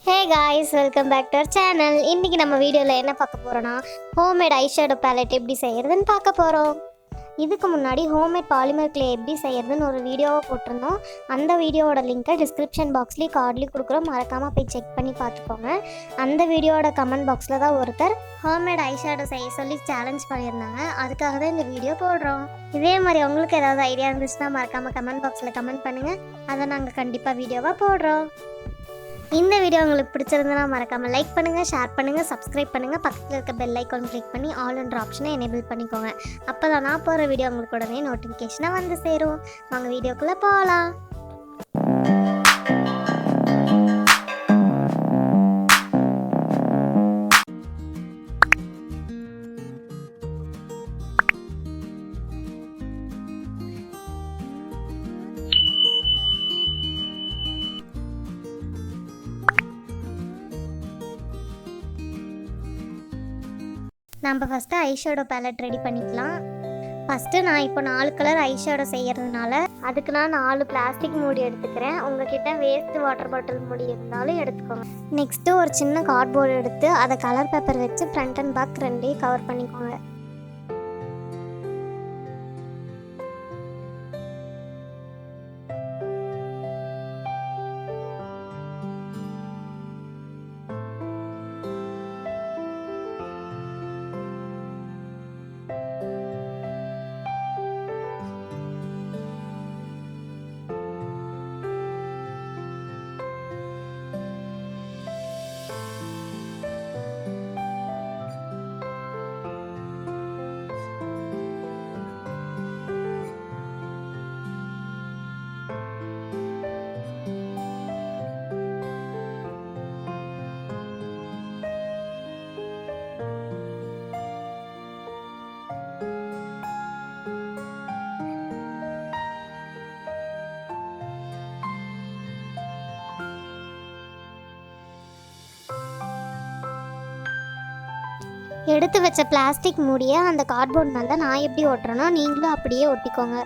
Hey guys, welcome back to our channel. இன்னைக்கு நம்ம வீடியோல என்ன பார்க்க போறோம்னா ஹோம்மேட் ஐஷேடோ பேலட் எப்படி செய்யறதுன்னு பார்க்க போறோம். இதுக்கு முன்னாடி ஹோம்மேட் பாலிமர் கிளே எப்படி செய்யறதுன்னு ஒரு வீடியோவை போட்டிருந்தோம். அந்த வீடியோவோட லிங்கை டிஸ்கிரிப்ஷன் பாக்ஸ்லேயும் கார்ட்லேயும் கொடுக்குறோம். மறக்காமல் போய் செக் பண்ணி பார்த்துக்கோங்க. அந்த வீடியோவோட கமெண்ட் பாக்ஸில் தான் ஒருத்தர் ஹோம்மேட் ஐஷேடோ செய்ய சொல்லி சேலஞ்ச் பண்ணியிருந்தாங்க. அதுக்காக தான் இந்த வீடியோ போடுறோம். இதே மாதிரி உங்களுக்கு ஏதாவது ஐடியா இருந்துச்சுன்னா மறக்காமல் கமெண்ட் பாக்ஸில் கமெண்ட் பண்ணுங்கள். அதை நாங்கள் கண்டிப்பாக வீடியோவாக போடுறோம். இந்த வீடியோ உங்களுக்கு பிடிச்சிருந்தனா மறக்காமல் லைக் பண்ணுங்கள், ஷேர் பண்ணுங்கள், சப்ஸ்கிரைப் பண்ணுங்கள். பக்கத்தில் இருக்க பெல் ஐக்கான் கிளிக் பண்ணி ஆல் என்ற ஆப்ஷனை எனேபிள் பண்ணிக்கோங்க. அப்போ தான் நான் போகிற வீடியோ உங்களுக்கு உடனே நோட்டிஃபிகேஷனாக வந்து சேரும். வாங்க வீடியோக்குள்ளே போகலாம். நம்ம ஃபஸ்ட்டு ஐஷேடோ பேலட் ரெடி பண்ணிக்கலாம். ஃபஸ்ட்டு நான் இப்போ 4 கலர் ஐஷேடோ செய்கிறதுனால அதுக்கு நான் 4 பிளாஸ்டிக் மூடி எடுத்துக்கிறேன். உங்ககிட்ட வேஸ்ட் வாட்டர் பாட்டில் மூடி இருந்தாலும் எடுத்துக்கோங்க. நெக்ஸ்ட்டு ஒரு சின்ன கார்ட்போர்டு எடுத்து அதை கலர் பேப்பர் வச்சு ஃப்ரண்ட் அண்ட் பேக் ரெண்டையும் கவர் பண்ணிக்கோங்க. எடுத்து வச்ச பிளாஸ்டிக் மூடியை அந்த கார்ட்போர்ட் மேலே நான் எப்படி ஒட்டுறேனோ நீங்களும் அப்படியே ஒட்டிக்கோங்க.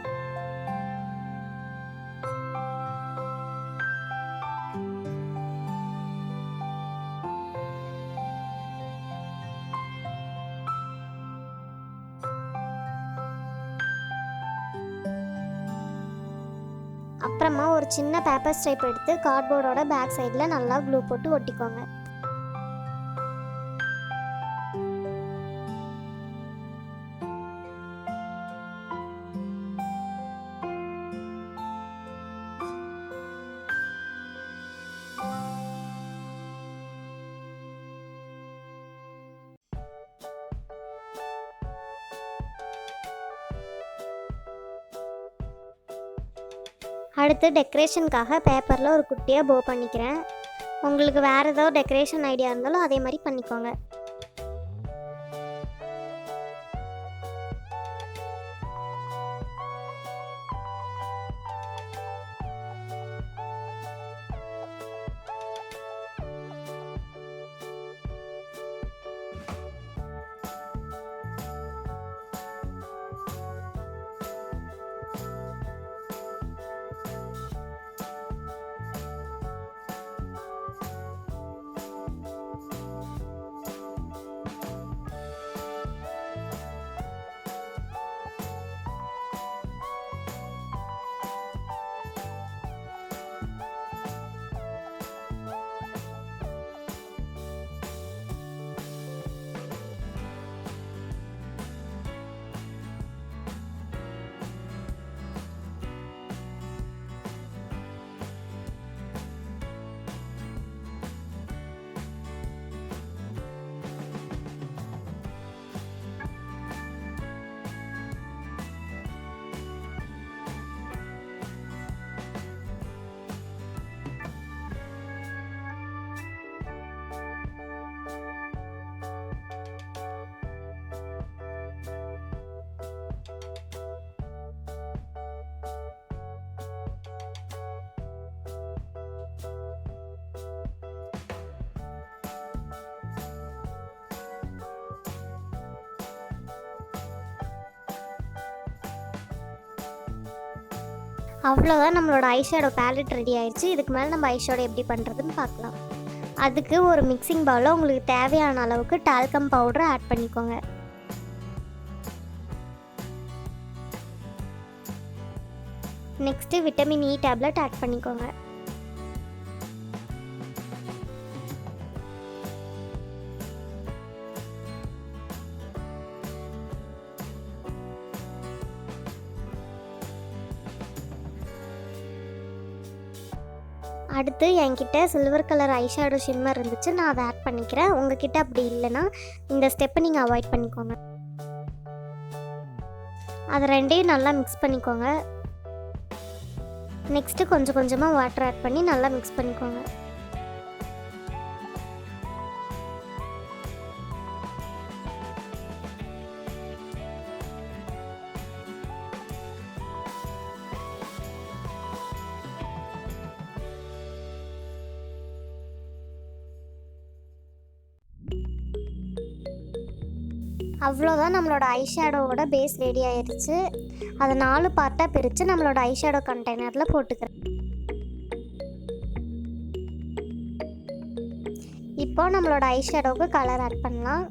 அப்புறமா ஒரு சின்ன பேப்பர் ஸ்ட்ரைப் எடுத்து கார்ட்போர்டோட பேக் சைடில் நல்லா க்ளூ போட்டு ஒட்டிக்கோங்க. அடுத்து டெக்கரேஷனுக்காக பேப்பரில் ஒரு குட்டியாக போ பண்ணிக்கிறேன். உங்களுக்கு வேறு ஏதாவது டெக்கரேஷன் ஐடியா இருந்தாலும் அதே மாதிரி பண்ணிக்கோங்க. அவ்வளோதான், நம்மளோட ஐஷேடோ பேலட் ரெடி ஆயிடுச்சு. இதுக்கு மேலே நம்ம ஐஷேடோ எப்படி பண்ணுறதுன்னு பார்க்கலாம். அதுக்கு ஒரு மிக்சிங் பவுலில் உங்களுக்கு தேவையான அளவுக்கு டால்கம் பவுடர் ஆட் பண்ணிக்கோங்க. Next vitamin E tablet add பண்ணிக்கோங்க. அடுத்து என்கிட்ட சில்வர் கலர் ஐஷேடோ ஷிம்மர் இருந்துச்சு, நான் அதை ஆட் பண்ணிக்கிறேன். உங்ககிட்ட அப்படி இல்லைன்னா இந்த ஸ்டெப்பை நீங்கள் அவாய்ட் பண்ணிக்கோங்க. அதை ரெண்டையும் நல்லா மிக்ஸ் பண்ணிக்கோங்க. நெக்ஸ்ட்டு கொஞ்சம் கொஞ்சமாக வாட்டர் ஆட் பண்ணி நல்லா மிக்ஸ் பண்ணிக்கோங்க. அவ்வளோதான், நம்மளோட ஐஷேடோவோட பேஸ் ரெடி ஆயிடுச்சு. அதை 4 பார்ட்டாக பிரித்து நம்மளோட ஐஷேடோ கண்டெய்னரில் போட்டுக்கிறேன். இப்போ நம்மளோட ஐஷேடோவுக்கு கலர் ஆட் பண்ணலாம்.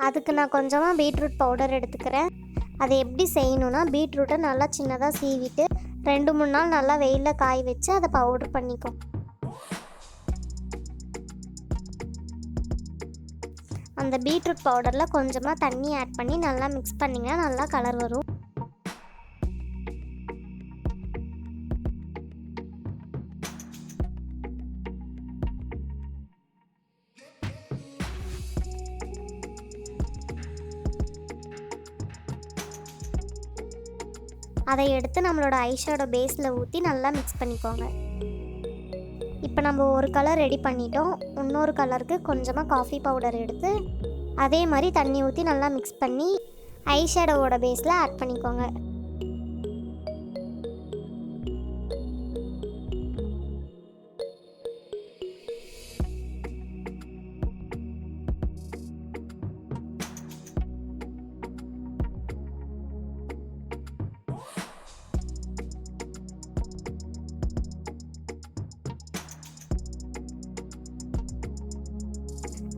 அதுக்கு நான் கொஞ்சமாக பீட்ரூட் பவுடர் எடுத்துக்கிறேன். அதை எப்படி செய்யணுன்னா, பீட்ரூட்டை நல்லா சின்னதாக சீவிட்டு 2-3 நாள் நல்லா வெயிலில் காய வச்சு அதை பவுடர் பண்ணிக்கும். அந்த பீட்ரூட் பவுடரில் கொஞ்சமாக தண்ணி ஆட் பண்ணி நல்லா மிக்ஸ் பண்ணிங்கன்னா நல்லா கலர் வரும். அதை எடுத்து நம்மளோட ஐஷேடோ பேஸில் ஊற்றி நல்லா மிக்ஸ் பண்ணிக்கோங்க. இப்போ நம்ம ஒரு கலர் ரெடி பண்ணிட்டோம். இன்னொரு கலருக்கு கொஞ்சமாக காஃபி பவுடர் எடுத்து அதே மாதிரி தண்ணி ஊற்றி நல்லா மிக்ஸ் பண்ணி ஐஷேடோவோட பேஸில் ஆட் பண்ணிக்கோங்க.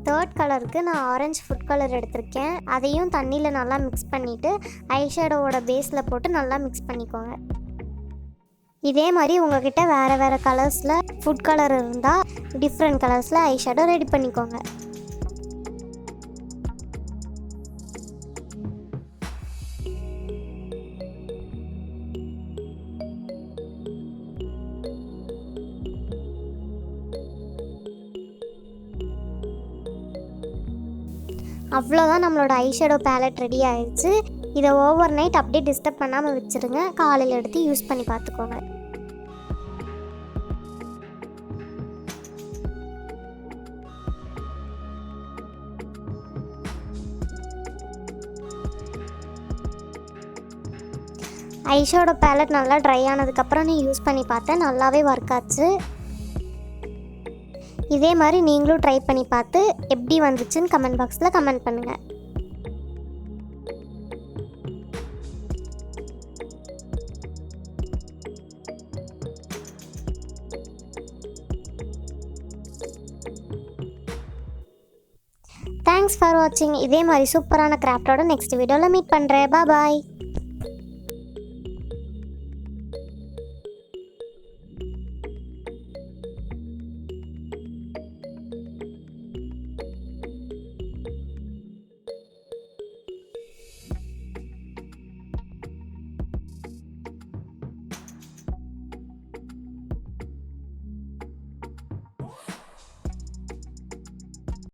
தேர்ட் கலருக்கு நான் ஆரஞ்சு ஃபுட் கலர் எடுத்திருக்கேன். அதையும் தண்ணியில் நல்லா மிக்ஸ் பண்ணிவிட்டு ஐஷேடோவோட பேஸில் போட்டு நல்லா மிக்ஸ் பண்ணிக்கோங்க. இதே மாதிரி உங்ககிட்ட வேறு கலர்ஸில் ஃபுட் கலர் இருந்தால் டிஃப்ரெண்ட் கலர்ஸில் ஐஷேடோ ரெடி பண்ணிக்கோங்க. அவ்வளோதான், நம்மளோட ஐஷேடோ பேலட் ரெடி ஆயிடுச்சு. இதை ஓவர் நைட் அப்படியே டிஸ்டர்ப் பண்ணாமல் வச்சுருங்க. காலையில் எடுத்து யூஸ் பண்ணி பார்த்துக்கோங்க. ஐஷேடோ பேலட் நல்லா ட்ரை ஆனதுக்கப்புறம் நீ யூஸ் பண்ணி பார்த்தேன், நல்லாவே ஒர்க் ஆச்சு. இதே மாதிரி நீங்களும் ட்ரை பண்ணி பார்த்து எப்படி வந்துச்சுன்னு கமெண்ட் பாக்ஸில் கமெண்ட் பண்ணுங்கள். தேங்க்ஸ் ஃபார் வாட்சிங். இதே மாதிரி சூப்பரான கிராஃப்டோட நெக்ஸ்ட் வீடியோவில் மீட் பண்ணுறேன். பாய்.